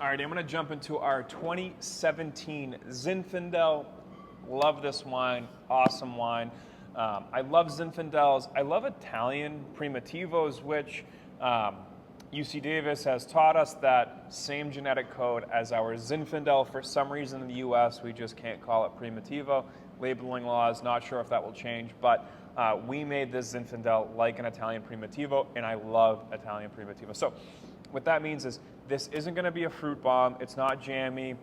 All right, I'm going to jump into our 2017 Zinfandel. Love this wine, awesome wine. I love Zinfandels. I love Italian Primotivos, which UC Davis has taught us that same genetic code as our Zinfandel. For some reason in the US, we just can't call it Primitivo. Labeling laws, not sure if that will change, but we made this Zinfandel like an Italian Primitivo, and I love Italian Primitivo. So what that means is this isn't going to be a fruit bomb. It's not jammy.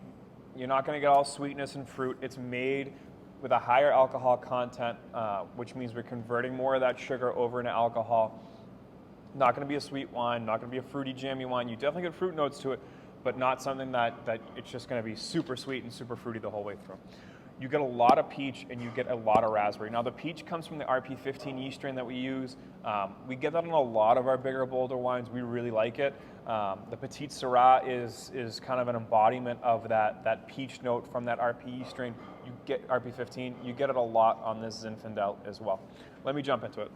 You're not going to get all sweetness and fruit. It's made with a higher alcohol content, which means we're converting more of that sugar over into alcohol. Not going to be a sweet wine, not going to be a fruity, jammy wine. You definitely get fruit notes to it, but not something that it's just going to be super sweet and super fruity the whole way through. You get a lot of peach and you get a lot of raspberry. Now the peach comes from the RP15 yeast strain that we use. We get that in a lot of our bigger, bolder wines. We really like it. The Petite Syrah is kind of an embodiment of that peach note from that RP yeast strain. You get RP15, you get it a lot on this Zinfandel as well. Let me jump into it.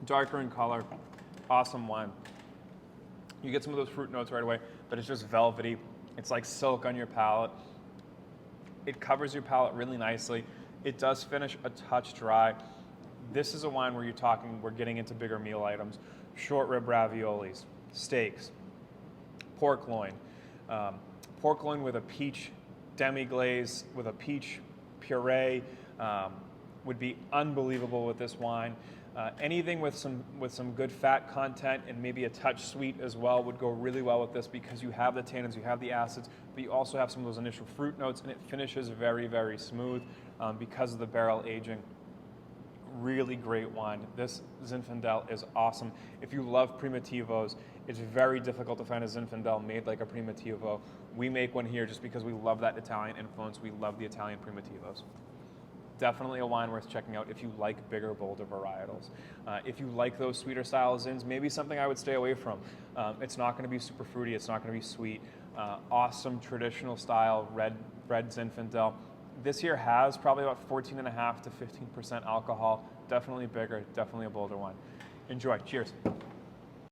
Darker in color, awesome wine. You get some of those fruit notes right away, but it's just velvety. It's like silk on your palate. It covers your palate really nicely. It does finish a touch dry. This is a wine where we're getting into bigger meal items. Short rib raviolis, steaks, pork loin. Pork loin with a peach demi-glaze, with a peach puree would be unbelievable with this wine. Anything with some good fat content and maybe a touch sweet as well would go really well with this, because you have the tannins, you have the acids, but you also have some of those initial fruit notes, and it finishes very, very smooth because of the barrel aging. Really great wine. This Zinfandel is awesome. If you love Primitivos, it's very difficult to find a Zinfandel made like a Primitivo. We make one here just because we love that Italian influence. We love the Italian Primitivos. Definitely a wine worth checking out if you like bigger, bolder varietals. If you like those sweeter style Zins, maybe something I would stay away from. It's not going to be super fruity. It's not going to be sweet. Awesome traditional style red Zinfandel. This here has probably about 14.5 to 15% alcohol. Definitely bigger, definitely a bolder wine. Enjoy. Cheers.